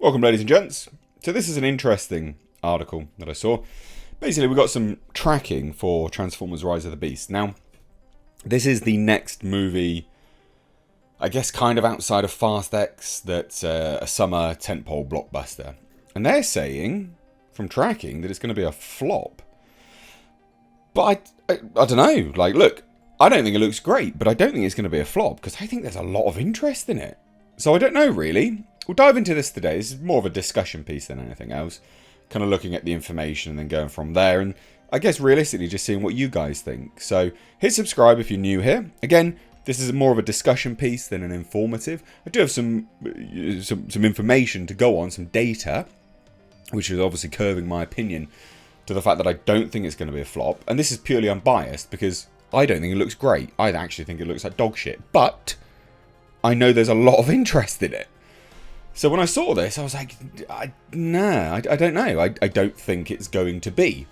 Welcome, ladies and gents. So this is an interesting article that I saw. Basically, we got some tracking for Transformers Rise of the Beast. Now, this is the next movie, I guess kind of outside of Fast X, that's a summer tentpole blockbuster. And they're saying, from tracking, that it's going to be a flop. But I don't know. Like, look, I don't think it looks great, but I don't think it's going to be a flop, because I think there's a lot of interest in it. So I don't know, really. We'll dive into this today. This is more of a discussion piece than anything else. Kind of looking at the information and then going from there. And I guess realistically just seeing what you guys think. So hit subscribe if you're new here. Again, this is more of a discussion piece than an informative. I do have some information to go on, some data, which is obviously curving my opinion to the fact that I don't think it's going to be a flop. And this is purely unbiased because I don't think it looks great. I actually think it looks like dog shit. But I know there's a lot of interest in it. So when I saw this, I was like, I don't know. I don't think it's going to be.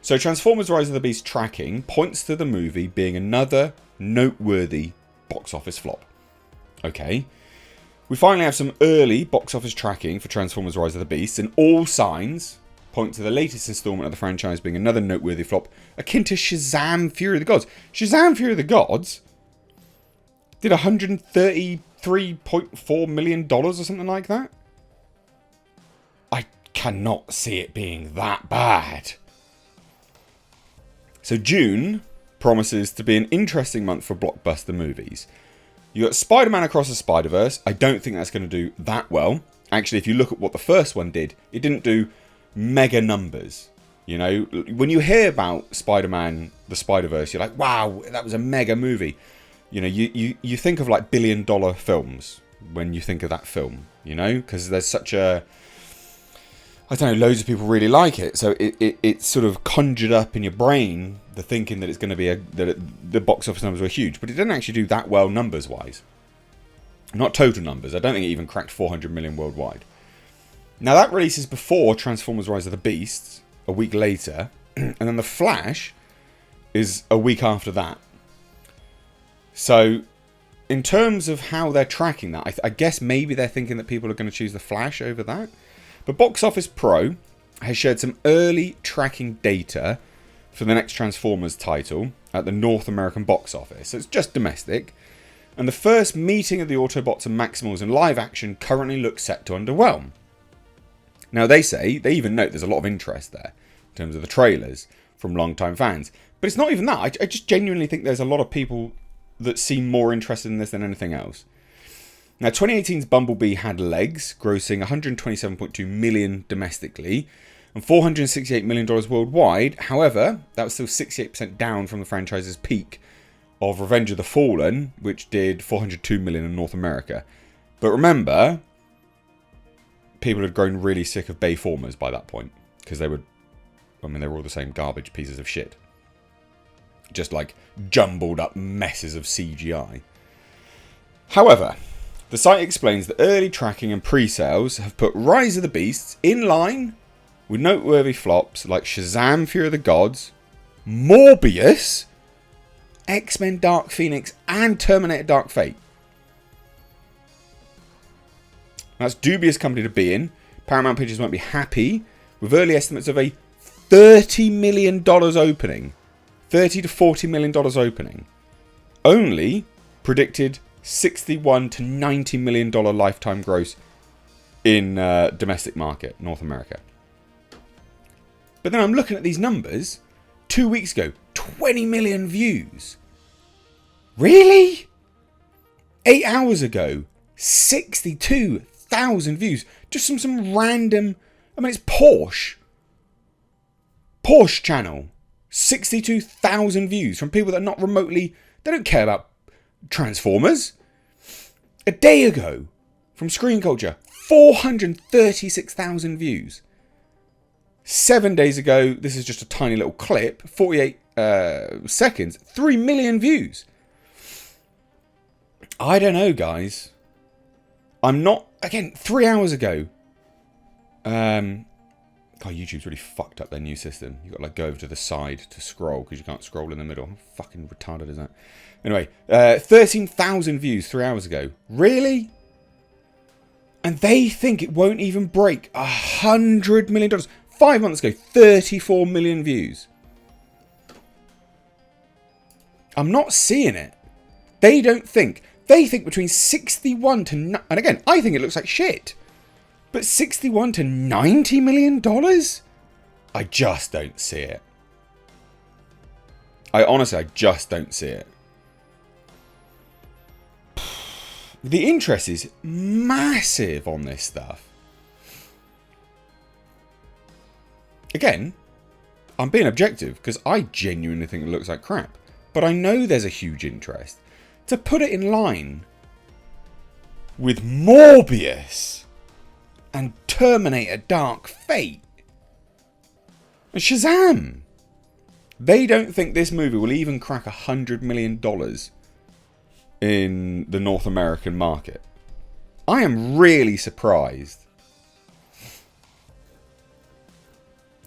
So Transformers Rise of the Beast tracking points to the movie being another noteworthy box office flop. Okay. We finally have some early box office tracking for Transformers Rise of the Beast, and all signs point to the latest installment of the franchise being another noteworthy flop, akin to Shazam! Fury of the Gods. Shazam! Fury of the Gods did $133.4 million or something like that. I cannot see it being that bad. So June promises to be an interesting month for blockbuster movies. You got Spider-Man Across the Spider-Verse. I don't think that's going to do that well. Actually, if you look at what the first one did, it didn't do mega numbers. You know, when you hear about Spider-Man, the Spider-Verse, you're like, wow, that was a mega movie. You know, you think of like billion-dollar films when you think of that film, you know, because there's such a, I don't know, loads of people really like it, so it sort of conjured up in your brain the thinking that it's going to be the box office numbers were huge, but it didn't actually do that well numbers-wise. Not total numbers. I don't think it even cracked 400 million worldwide. Now that releases before Transformers Rise of the Beasts, a week later, and then The Flash is a week after that. So, in terms of how they're tracking that, I guess maybe they're thinking that people are going to choose The Flash over that. But Box Office Pro has shared some early tracking data for the next Transformers title at the North American box office. So it's just domestic. And the first meeting of the Autobots and Maximals in live action currently looks set to underwhelm. Now they even note there's a lot of interest there in terms of the trailers from long-time fans. But it's not even that. I just genuinely think there's a lot of people that seem more interested in this than anything else. Now, 2018's Bumblebee had legs, grossing $127.2 million domestically and $468 million worldwide. However, that was still 68% down from the franchise's peak of Revenge of the Fallen, which did $402 million in North America. But remember, people had grown really sick of Bayformers by that point, because they were all the same garbage pieces of shit. Just like jumbled up messes of CGI. However, the site explains that early tracking and pre-sales have put Rise of the Beasts in line with noteworthy flops like Shazam! Fury of the Gods, Morbius, X-Men Dark Phoenix, and Terminator Dark Fate. That's dubious company to be in. Paramount Pictures won't be happy with early estimates of a $30 million opening. $30 to $40 million opening. Only predicted $61 to $90 million lifetime gross in domestic market, North America. But then I'm looking at these numbers. 2 weeks ago, 20 million views. Really? 8 hours ago, 62,000 views. Just some random, it's Porsche channel. 62,000 views from people that are not remotely, they don't care about Transformers. A day ago, from Screen Culture, 436,000 views. 7 days ago, this is just a tiny little clip, 48 seconds, 3 million views. I don't know, guys. I'm not, again, 3 hours ago. God, YouTube's really fucked up their new system. You've got to like go over to the side to scroll because you can't scroll in the middle. How fucking retarded is that? Anyway, 13,000 views 3 hours ago. Really? And they think it won't even break $100 million. 5 months ago, 34 million views. I'm not seeing it. They don't think. They think between 61 to... And again, I think it looks like shit. But 61 to $90 million? I just don't see it. I just don't see it. The interest is massive on this stuff. Again, I'm being objective because I genuinely think it looks like crap. But I know there's a huge interest. To put it in line with Morbius and Terminator Dark Fate and Shazam, they don't think this movie will even crack $100 million in the North American market. I am really surprised.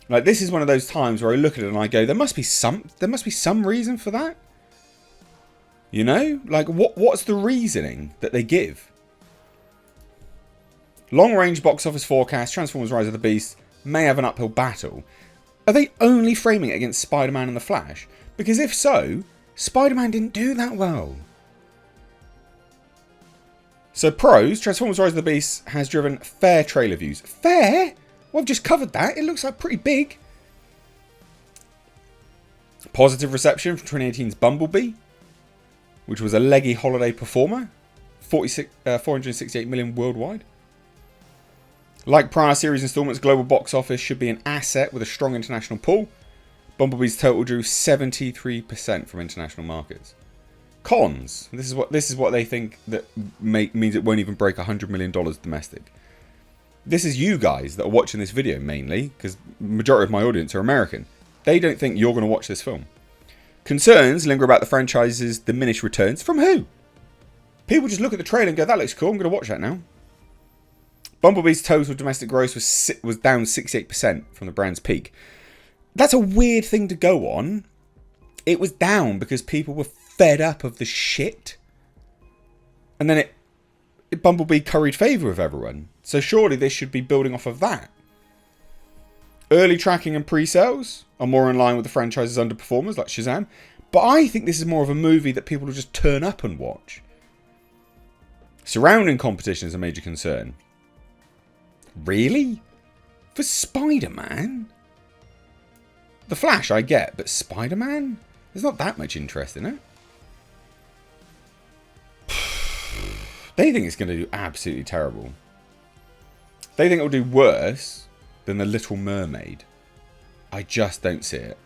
Like, this is one of those times where I look at it and I go, there must be some reason for that. You know? Like, what's the reasoning that they give? Long-range box office forecast, Transformers Rise of the Beast may have an uphill battle. Are they only framing it against Spider-Man and The Flash? Because if so, Spider-Man didn't do that well. So pros, Transformers Rise of the Beast has driven fair trailer views. Fair? Well, I've just covered that. It looks like pretty big. Positive reception from 2018's Bumblebee, which was a leggy holiday performer. 468 million worldwide. Like prior series installments, global box office should be an asset with a strong international pull. Bumblebee's total drew 73% from international markets. Cons. This is what they think that means it won't even break $100 million domestic. This is you guys that are watching this video mainly, because the majority of my audience are American. They don't think you're going to watch this film. Concerns linger about the franchise's diminished returns. From who? People just look at the trailer and go, that looks cool, I'm going to watch that now. Bumblebee's total domestic gross was down 68% from the brand's peak. That's a weird thing to go on. It was down because people were fed up of the shit. And then Bumblebee curried favour with everyone. So surely this should be building off of that. Early tracking and pre-sales are more in line with the franchise's underperformers like Shazam. But I think this is more of a movie that people will just turn up and watch. Surrounding competition is a major concern. Really? For Spider-Man? The Flash I get, but Spider-Man? There's not that much interest in it. They think it's going to do absolutely terrible. They think it'll do worse than The Little Mermaid. I just don't see it.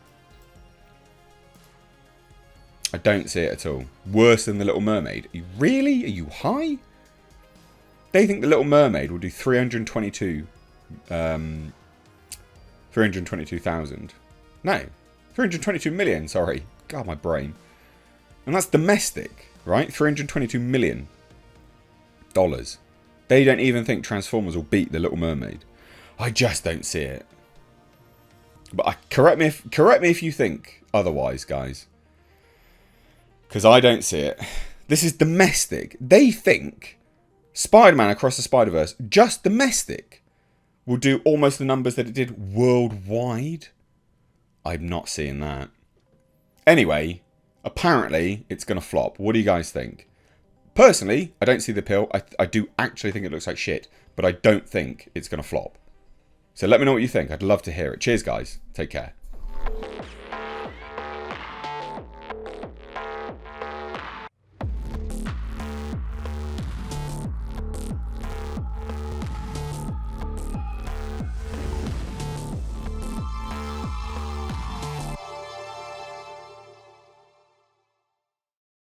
I don't see it at all. Worse than The Little Mermaid. Really? Are you high? They think The Little Mermaid will do 322,000. No, 322 million, sorry. God, my brain. And that's domestic, right? $322 million. They don't even think Transformers will beat The Little Mermaid. I just don't see it. But correct me if you think otherwise, guys. Because I don't see it. This is domestic. They think Spider-Man Across the Spider-Verse, just domestic, will do almost the numbers that it did worldwide. I'm not seeing that. Anyway, apparently it's going to flop. What do you guys think? Personally, I don't see the appeal. I do actually think it looks like shit, but I don't think it's going to flop. So let me know what you think. I'd love to hear it. Cheers, guys. Take care.